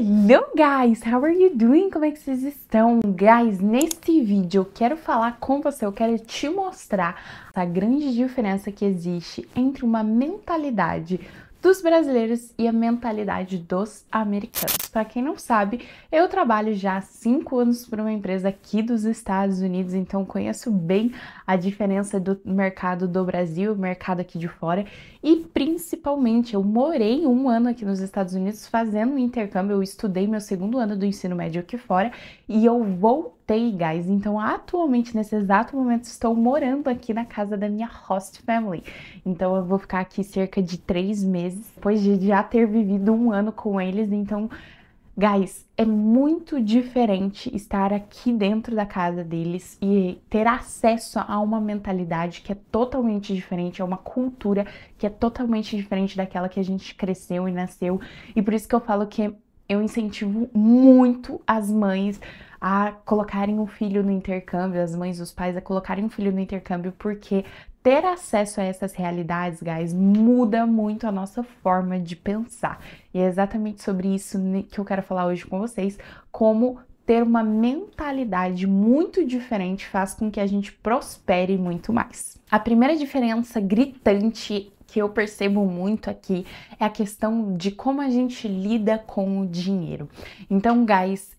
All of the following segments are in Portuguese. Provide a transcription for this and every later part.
Hello guys, how are you doing? Como é que vocês estão? Guys, nesse vídeo eu quero falar com você, eu quero te mostrar a grande diferença que existe entre uma mentalidade dos brasileiros e a mentalidade dos americanos. Para quem não sabe, eu trabalho já há 5 anos para uma empresa aqui dos Estados Unidos, então conheço bem a diferença do mercado do Brasil, o mercado aqui de fora, e principalmente eu morei 1 ano aqui nos Estados Unidos fazendo um intercâmbio, eu estudei meu 2º ano do ensino médio aqui fora e eu voltei, guys. Então atualmente, nesse exato momento, estou morando aqui na casa da minha host family. Então eu vou ficar aqui cerca de 3 meses, depois de já ter vivido 1 ano com eles. Então, guys, é muito diferente estar aqui dentro da casa deles e ter acesso a uma mentalidade que é totalmente diferente, a uma cultura que é totalmente diferente daquela que a gente cresceu e nasceu. E por isso que eu falo que eu incentivo muito as mães a colocarem um filho no intercâmbio, as mães, os pais a colocarem um filho no intercâmbio, porque ter acesso a essas realidades, guys, muda muito a nossa forma de pensar. E é exatamente sobre isso que eu quero falar hoje com vocês, como ter uma mentalidade muito diferente faz com que a gente prospere muito mais. A primeira diferença gritante que eu percebo muito aqui é a questão de como a gente lida com o dinheiro. Então, guys,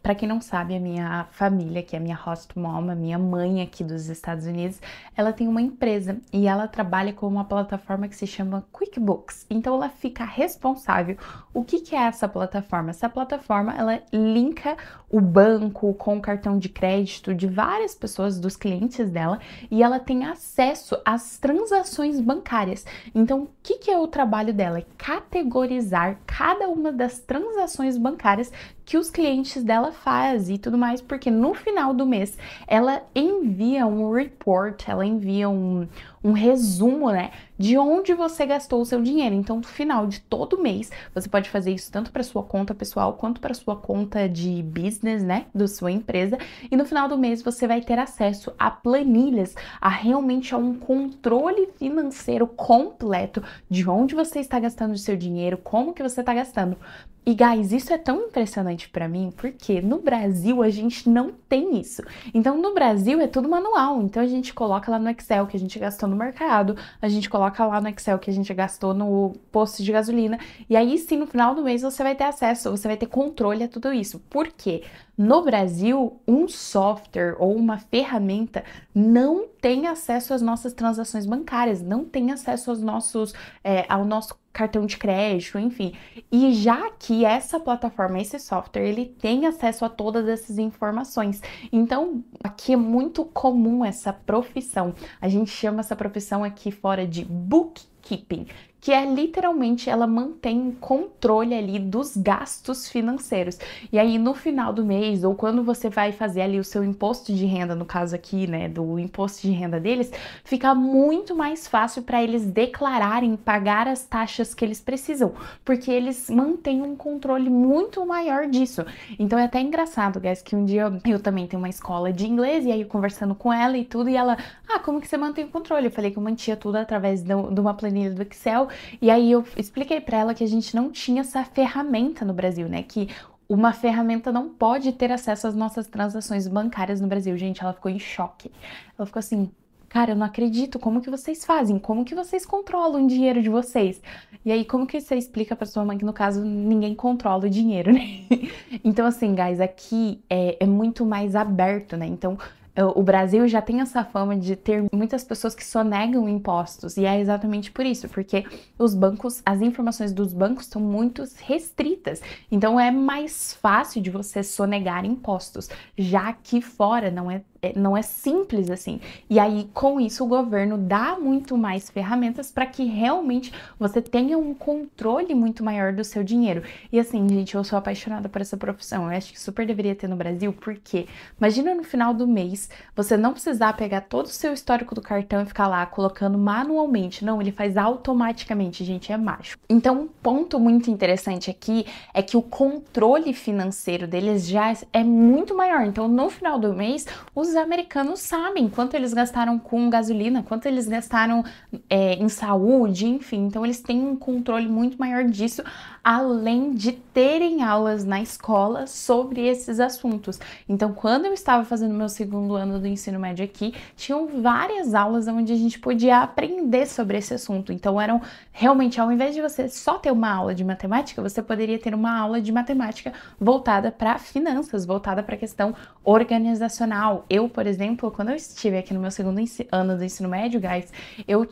para quem não sabe, a minha família, que é a minha host mom, a minha mãe aqui dos Estados Unidos, ela tem uma empresa e ela trabalha com uma plataforma que se chama QuickBooks. Então, ela fica responsável. O que é essa plataforma? Essa plataforma, ela linka o banco com o cartão de crédito de várias pessoas, dos clientes dela, e ela tem acesso às transações bancárias. Então, o que é o trabalho dela? É categorizar cada uma das transações bancárias que os clientes dela fazem e tudo mais, porque no final do mês ela envia um report, ela envia um resumo, né, de onde você gastou o seu dinheiro. Então, no final de todo mês, você pode fazer isso tanto para sua conta pessoal quanto para sua conta de business, né, da sua empresa. E no final do mês você vai ter acesso a planilhas, realmente a um controle financeiro completo de onde você está gastando o seu dinheiro, como que você está gastando. E, guys, isso é tão impressionante pra mim, porque no Brasil a gente não tem isso. Então, no Brasil é tudo manual. Então, a gente coloca lá no Excel que a gente gastou no mercado, a gente coloca lá no Excel que a gente gastou no posto de gasolina, e aí sim, no final do mês você vai ter acesso, você vai ter controle a tudo isso. Por quê? No Brasil, um software ou uma ferramenta não tem acesso às nossas transações bancárias, não tem acesso aos ao nosso cartão de crédito, enfim. E já que essa plataforma, esse software, ele tem acesso a todas essas informações. Então, aqui é muito comum essa profissão. A gente chama essa profissão aqui fora de bookkeeping, que é literalmente ela mantém um controle ali dos gastos financeiros. E aí no final do mês, ou quando você vai fazer ali o seu imposto de renda, no caso aqui, né, do imposto de renda deles, fica muito mais fácil para eles declararem, pagar as taxas que eles precisam, porque eles mantêm um controle muito maior disso. Então é até engraçado, guys, que um dia eu também tenho uma escola de inglês, e aí eu conversando com ela e tudo, e ela, como que você mantém o controle? Eu falei que eu mantinha tudo através de uma planilha do Excel. E aí eu expliquei para ela que a gente não tinha essa ferramenta no Brasil, né? Que uma ferramenta não pode ter acesso às nossas transações bancárias no Brasil. Gente, ela ficou em choque. Ela ficou assim, cara, eu não acredito, como que vocês fazem? Como que vocês controlam o dinheiro de vocês? E aí, como que você explica pra sua mãe que, no caso, ninguém controla o dinheiro, né? Então, assim, guys, aqui é muito mais aberto, né? Então, o Brasil já tem essa fama de ter muitas pessoas que sonegam impostos, e é exatamente por isso, porque os bancos, as informações dos bancos são muito restritas, então é mais fácil de você sonegar impostos, já aqui fora não é simples assim. E aí, com isso, o governo dá muito mais ferramentas para que realmente você tenha um controle muito maior do seu dinheiro. E assim, gente, eu sou apaixonada por essa profissão. Eu acho que super deveria ter no Brasil, porque imagina no final do mês você não precisar pegar todo o seu histórico do cartão e ficar lá colocando manualmente. Não, ele faz automaticamente, gente, é mágico. Então, um ponto muito interessante aqui é que o controle financeiro deles já é muito maior. Então, no final do mês, os americanos sabem quanto eles gastaram com gasolina, quanto eles gastaram em saúde, enfim. Então, eles têm um controle muito maior disso, além de terem aulas na escola sobre esses assuntos. Então, quando eu estava fazendo meu segundo ano do ensino médio aqui, tinham várias aulas onde a gente podia aprender sobre esse assunto. Então, eram realmente, ao invés de você só ter uma aula de matemática, você poderia ter uma aula de matemática voltada para finanças, voltada para a questão organizacional. Eu, por exemplo, quando eu estive aqui no meu segundo ano do ensino médio, guys, eu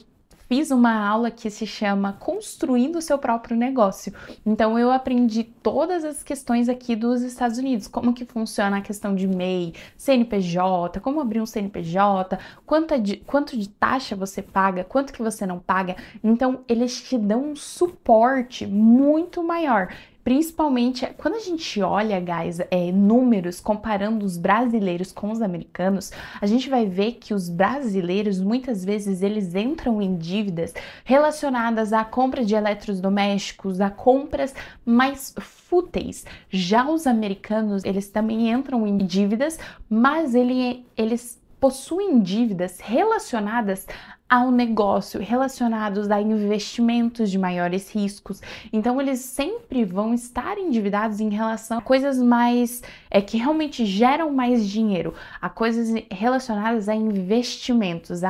fiz uma aula que se chama Construindo o Seu Próprio Negócio. Então, eu aprendi todas as questões aqui dos Estados Unidos, como que funciona a questão de MEI, CNPJ, como abrir um CNPJ, quanto de taxa você paga, quanto que você não paga. Então, eles te dão um suporte muito maior. Principalmente quando a gente olha, guys, números comparando os brasileiros com os americanos, a gente vai ver que os brasileiros, muitas vezes, eles entram em dívidas relacionadas à compra de eletrodomésticos, a compras mais fúteis. Já os americanos, eles também entram em dívidas, mas eles possuem dívidas relacionadas ao negócio, relacionados a investimentos de maiores riscos. Então, eles sempre vão estar endividados em relação a coisas mais, que realmente geram mais dinheiro, a coisas relacionadas a investimentos,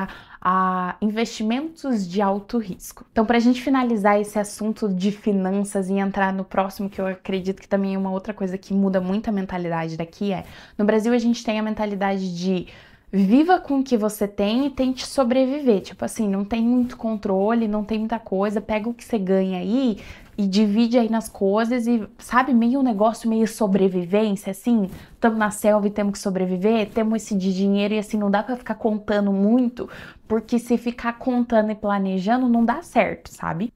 a investimentos de alto risco. Então, para a gente finalizar esse assunto de finanças e entrar no próximo, que eu acredito que também é uma outra coisa que muda muito a mentalidade daqui, no Brasil a gente tem a mentalidade de viva com o que você tem e tente sobreviver. Tipo assim, não tem muito controle, não tem muita coisa, pega o que você ganha aí e divide aí nas coisas e, sabe, meio um negócio meio sobrevivência, assim, estamos na selva e temos que sobreviver, temos esse de dinheiro e assim, não dá pra ficar contando muito, porque se ficar contando e planejando não dá certo, sabe?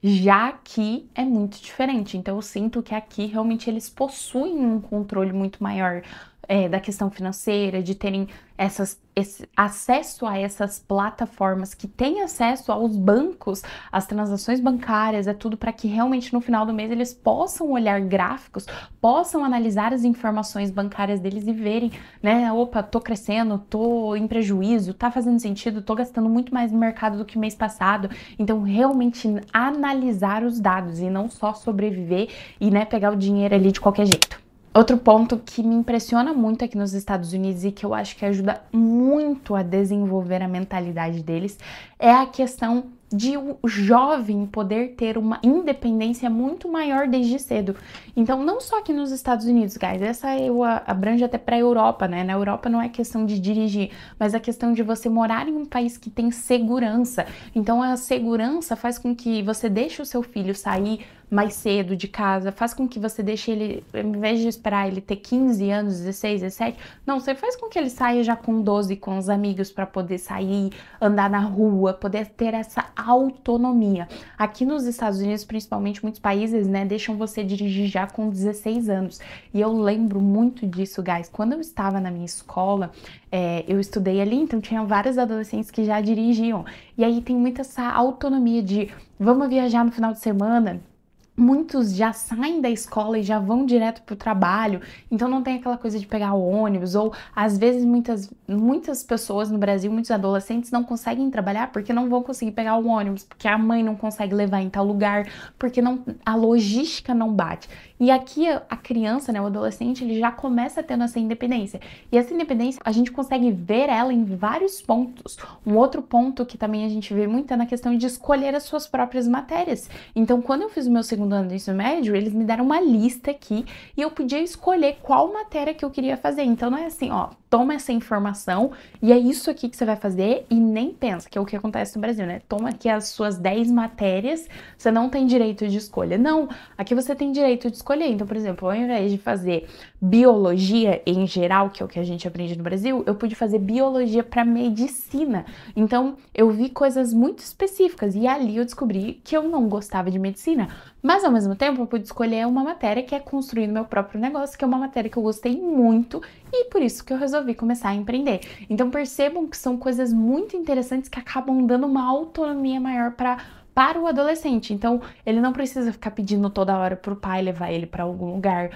Já aqui é muito diferente, então eu sinto que aqui realmente eles possuem um controle muito maior da questão financeira, de terem esse acesso a essas plataformas que têm acesso aos bancos, às transações bancárias, é tudo para que realmente no final do mês eles possam olhar gráficos, possam analisar as informações bancárias deles e verem, né, opa, tô crescendo, tô em prejuízo, tá fazendo sentido, tô gastando muito mais no mercado do que mês passado. Então, realmente analisar os dados e não só sobreviver e, né, pegar o dinheiro ali de qualquer jeito. Outro ponto que me impressiona muito aqui nos Estados Unidos e que eu acho que ajuda muito a desenvolver a mentalidade deles é a questão de o jovem poder ter uma independência muito maior desde cedo. Então, não só aqui nos Estados Unidos, guys, essa eu abrange até para a Europa, né? Na Europa não é questão de dirigir, mas a questão de você morar em um país que tem segurança. Então, a segurança faz com que você deixe o seu filho sair mais cedo de casa, faz com que você deixe ele, ao invés de esperar ele ter 15 anos, 16, 17, não, você faz com que ele saia já com 12 com os amigos para poder sair, andar na rua, poder ter essa autonomia. Aqui nos Estados Unidos, principalmente, muitos países, né, deixam você dirigir já com 16 anos. E eu lembro muito disso, guys. Quando eu estava na minha escola, eu estudei ali, então tinha vários adolescentes que já dirigiam. E aí tem muita essa autonomia de vamos viajar no final de semana. Muitos já saem da escola e já vão direto para o trabalho, então não tem aquela coisa de pegar o ônibus, ou às vezes muitas pessoas no Brasil, muitos adolescentes não conseguem trabalhar porque não vão conseguir pegar o ônibus, porque a mãe não consegue levar em tal lugar, porque a logística não bate. E aqui a criança, né, o adolescente, ele já começa tendo essa independência. E essa independência, a gente consegue ver ela em vários pontos. Um outro ponto que também a gente vê muito é na questão de escolher as suas próprias matérias. Então, quando eu fiz o meu segundo ano do ensino médio, eles me deram uma lista aqui e eu podia escolher qual matéria que eu queria fazer. Então, não é assim, ó, toma essa informação e é isso aqui que você vai fazer e nem pensa, que é o que acontece no Brasil, né? Toma aqui as suas 10 matérias, você não tem direito de escolha. Não, aqui você tem direito de escolher. Então, por exemplo, ao invés de fazer biologia em geral, que é o que a gente aprende no Brasil, eu pude fazer biologia para medicina. Então, eu vi coisas muito específicas e ali eu descobri que eu não gostava de medicina. Mas, ao mesmo tempo, eu pude escolher uma matéria que é construir meu próprio negócio, que é uma matéria que eu gostei muito e por isso que eu resolvi começar a empreender. Então, percebam que são coisas muito interessantes que acabam dando uma autonomia maior para o adolescente. Então, ele não precisa ficar pedindo toda hora pro pai levar ele para algum lugar.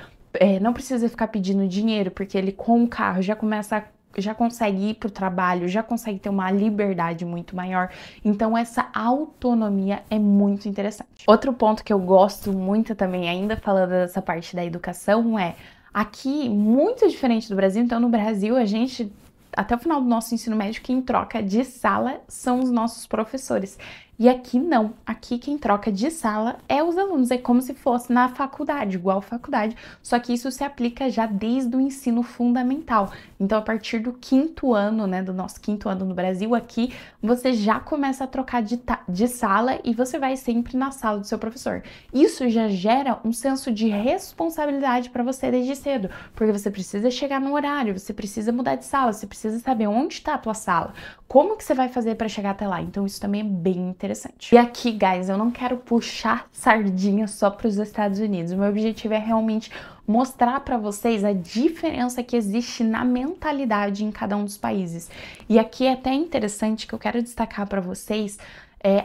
Não precisa ficar pedindo dinheiro, porque ele com o carro já começa a já consegue ir para o trabalho, já consegue ter uma liberdade muito maior. Então essa autonomia é muito interessante. Outro ponto que eu gosto muito também, ainda falando dessa parte da educação, é aqui muito diferente do Brasil. Então no Brasil a gente, até o final do nosso ensino médio, quem troca de sala são os nossos professores. E aqui não, aqui quem troca de sala é os alunos, é como se fosse na faculdade, igual faculdade, só que isso se aplica já desde o ensino fundamental. Então, a partir do 5º ano, né, do nosso 5º ano no Brasil, aqui você já começa a trocar de sala e você vai sempre na sala do seu professor. Isso já gera um senso de responsabilidade para você desde cedo, porque você precisa chegar no horário, você precisa mudar de sala, você precisa saber onde está a tua sala, como que você vai fazer para chegar até lá. Então, isso também é bem interessante. E aqui, guys, eu não quero puxar sardinha só para os Estados Unidos. O meu objetivo é realmente mostrar para vocês a diferença que existe na mentalidade em cada um dos países. E aqui é até interessante que eu quero destacar para vocês.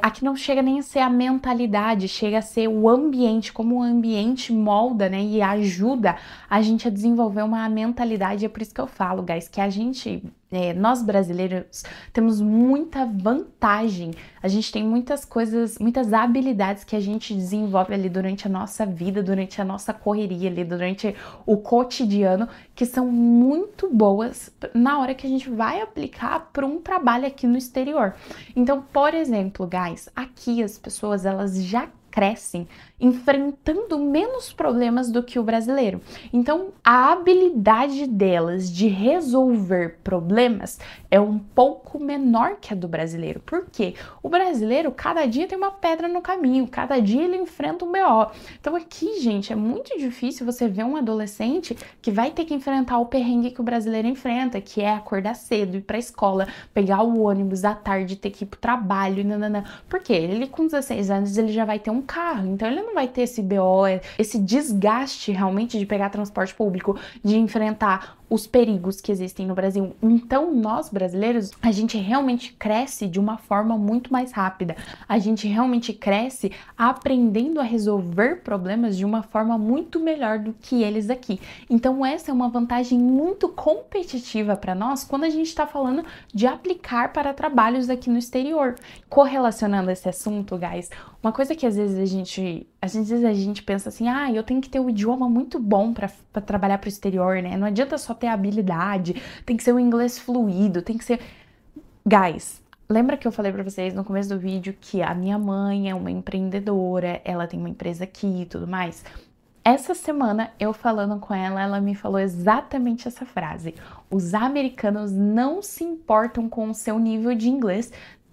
Aqui não chega nem a ser a mentalidade, chega a ser o ambiente, como o ambiente molda, né, e ajuda a gente a desenvolver uma mentalidade. É por isso que eu falo, guys, que a gente, nós brasileiros, temos muita vantagem, a gente tem muitas coisas, muitas habilidades que a gente desenvolve ali durante a nossa vida, durante a nossa correria ali, durante o cotidiano, que são muito boas na hora que a gente vai aplicar para um trabalho aqui no exterior. Então, por exemplo, guys, aqui as pessoas, elas já crescem enfrentando menos problemas do que o brasileiro. Então, a habilidade delas de resolver problemas é um pouco menor que a do brasileiro. Por quê? O brasileiro, cada dia tem uma pedra no caminho, cada dia ele enfrenta um BO. Então aqui, gente, é muito difícil você ver um adolescente que vai ter que enfrentar o perrengue que o brasileiro enfrenta, que é acordar cedo, ir pra escola, pegar o ônibus à tarde, ter que ir pro trabalho, nanana. Por quê? Ele com 16 anos, ele já vai ter um carro, então ele não vai ter esse BO, esse desgaste realmente de pegar transporte público, de enfrentar os perigos que existem no Brasil. Então, nós brasileiros, a gente realmente cresce de uma forma muito mais rápida. A gente realmente cresce aprendendo a resolver problemas de uma forma muito melhor do que eles aqui. Então, essa é uma vantagem muito competitiva para nós quando a gente está falando de aplicar para trabalhos aqui no exterior. Correlacionando esse assunto, guys, uma coisa que às vezes a gente pensa assim, eu tenho que ter um idioma muito bom para trabalhar para o exterior, né? Não adianta só ter habilidade, tem que ser um inglês fluido, tem que ser... Guys, lembra que eu falei para vocês no começo do vídeo que a minha mãe é uma empreendedora, ela tem uma empresa aqui e tudo mais? Essa semana, eu falando com ela, ela me falou exatamente essa frase. Os americanos não se importam com o seu nível de inglês,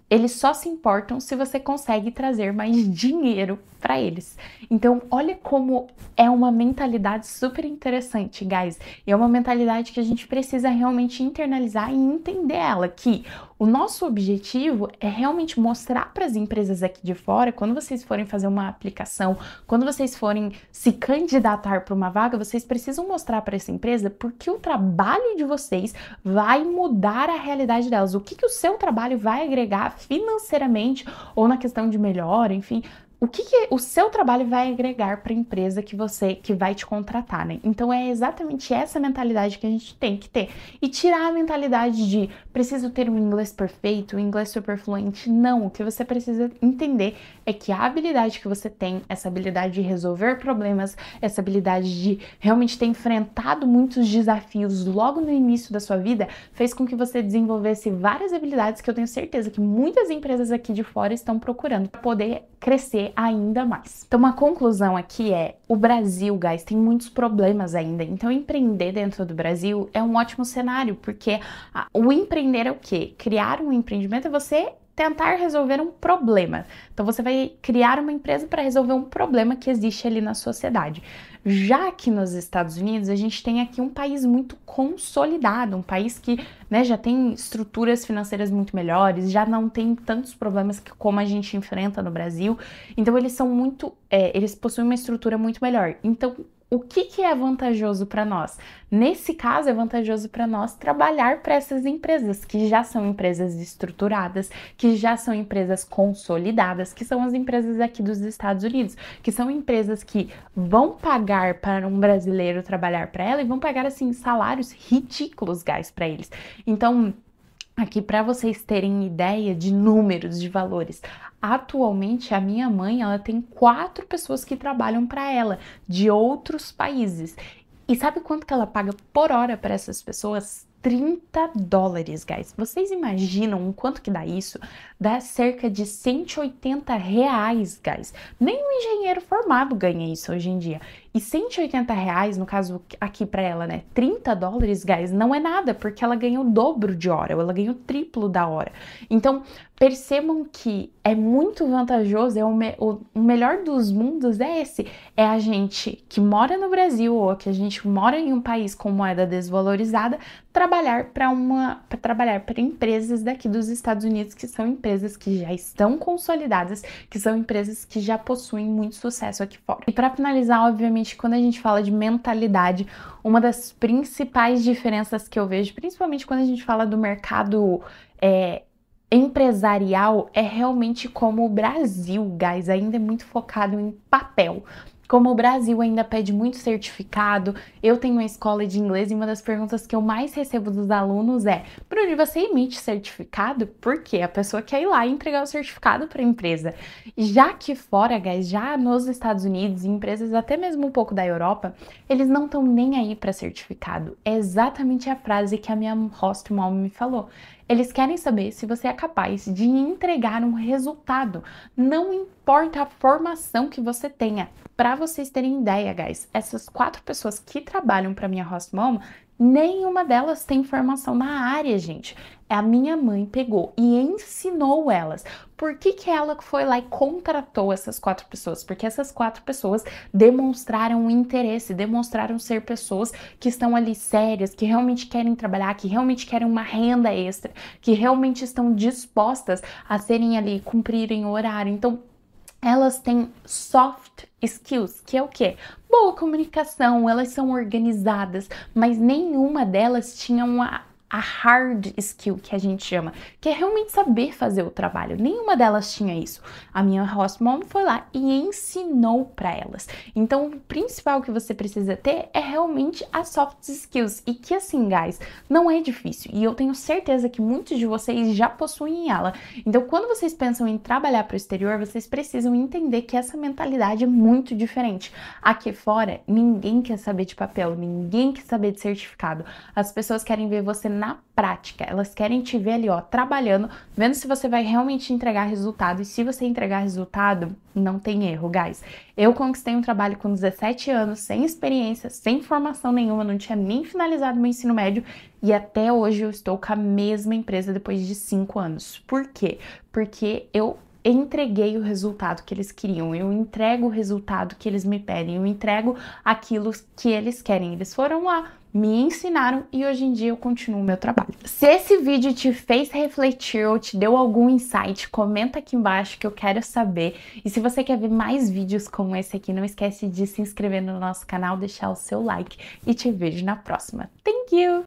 eles só se importam se você consegue trazer mais dinheiro para eles. Então, olha como é uma mentalidade super interessante, guys. E é uma mentalidade que a gente precisa realmente internalizar e entender ela, que o nosso objetivo é realmente mostrar para as empresas aqui de fora, quando vocês forem fazer uma aplicação, quando vocês forem se candidatar para uma vaga, vocês precisam mostrar para essa empresa porque o trabalho de vocês vai mudar a realidade delas. O que o seu trabalho vai agregar financeiramente ou na questão de melhora, enfim, o que o seu trabalho vai agregar para a empresa que vai te contratar, né? Então é exatamente essa mentalidade que a gente tem que ter. E tirar a mentalidade de preciso ter um inglês perfeito, um inglês super fluente. Não, o que você precisa entender é que a habilidade que você tem, essa habilidade de resolver problemas, essa habilidade de realmente ter enfrentado muitos desafios logo no início da sua vida, fez com que você desenvolvesse várias habilidades que eu tenho certeza que muitas empresas aqui de fora estão procurando para poder crescer ainda mais. Então, uma conclusão aqui é, o Brasil, guys, tem muitos problemas ainda. Então, empreender dentro do Brasil é um ótimo cenário, porque o empreender é o quê? Criar um empreendimento é você tentar resolver um problema. Então, você vai criar uma empresa para resolver um problema que existe ali na sociedade. Já que nos Estados Unidos, a gente tem aqui um país muito consolidado, um país que, né, já tem estruturas financeiras muito melhores, já não tem tantos problemas como a gente enfrenta no Brasil. Então, eles são muito, eles possuem uma estrutura muito melhor. Então, o que é vantajoso para nós? Nesse caso, é vantajoso para nós trabalhar para essas empresas, que já são empresas estruturadas, que já são empresas consolidadas, que são as empresas aqui dos Estados Unidos, que são empresas que vão pagar para um brasileiro trabalhar para ela e vão pagar, assim, salários ridículos, guys, para eles. Então, aqui para vocês terem ideia de números, de valores, atualmente a minha mãe, ela tem 4 pessoas que trabalham para ela, de outros países. E sabe quanto que ela paga por hora para essas pessoas? $30, guys. Vocês imaginam o quanto que dá isso? Dá cerca de R$180, guys. Nem um engenheiro formado ganha isso hoje em dia. E R$180, no caso aqui para ela, né? $30, guys, não é nada, porque ela ganha o dobro de hora, ou ela ganha o triplo da hora. Então, percebam que é muito vantajoso, o melhor dos mundos é esse. É a gente que mora no Brasil, ou que a gente mora em um país com moeda desvalorizada, trabalhar para empresas daqui dos Estados Unidos, que são empresas que já estão consolidadas, que são empresas que já possuem muito sucesso aqui fora. E para finalizar, obviamente, quando a gente fala de mentalidade, uma das principais diferenças que eu vejo, principalmente quando a gente fala do mercado empresarial, é realmente como o Brasil, guys, ainda é muito focado em papel. Como o Brasil ainda pede muito certificado, eu tenho uma escola de inglês e uma das perguntas que eu mais recebo dos alunos é: Bruni, você emite certificado? Porque a pessoa quer ir lá e entregar o certificado para a empresa. Já que fora, guys, já nos Estados Unidos, em empresas até mesmo um pouco da Europa, eles não estão nem aí para certificado. É exatamente a frase que a minha host mom me falou. Eles querem saber se você é capaz de entregar um resultado. Não importa a formação que você tenha. Para vocês terem ideia, guys, essas 4 pessoas que trabalham para minha host mom, nenhuma delas tem formação na área, gente. A minha mãe pegou e ensinou elas. Por que ela foi lá e contratou essas 4 pessoas? Porque essas 4 pessoas demonstraram interesse, demonstraram ser pessoas que estão ali sérias, que realmente querem trabalhar, que realmente querem uma renda extra, que realmente estão dispostas a serem ali, cumprirem o horário. Então, elas têm soft skills, que é o quê? Boa comunicação, elas são organizadas, mas nenhuma delas tinha a hard skill, que a gente chama, que é realmente saber fazer o trabalho. Nenhuma delas tinha isso. A minha host mom foi lá e ensinou para elas. Então, o principal que você precisa ter é realmente as soft skills. E que assim, guys, não é difícil. E eu tenho certeza que muitos de vocês já possuem ela. Então, quando vocês pensam em trabalhar para o exterior, vocês precisam entender que essa mentalidade é muito diferente. Aqui fora, ninguém quer saber de papel, ninguém quer saber de certificado. As pessoas querem ver você na prática, elas querem te ver ali, ó, trabalhando, vendo se você vai realmente entregar resultado, e se você entregar resultado, não tem erro, guys. Eu conquistei um trabalho com 17 anos, sem experiência, sem formação nenhuma, não tinha nem finalizado meu ensino médio, e até hoje eu estou com a mesma empresa depois de 5 anos. Por quê? Porque eu entreguei o resultado que eles queriam, eu entrego o resultado que eles me pedem, eu entrego aquilo que eles querem. Eles foram lá, me ensinaram e hoje em dia eu continuo o meu trabalho. Se esse vídeo te fez refletir ou te deu algum insight, comenta aqui embaixo que eu quero saber. E se você quer ver mais vídeos como esse aqui, não esquece de se inscrever no nosso canal, deixar o seu like e te vejo na próxima. Thank you!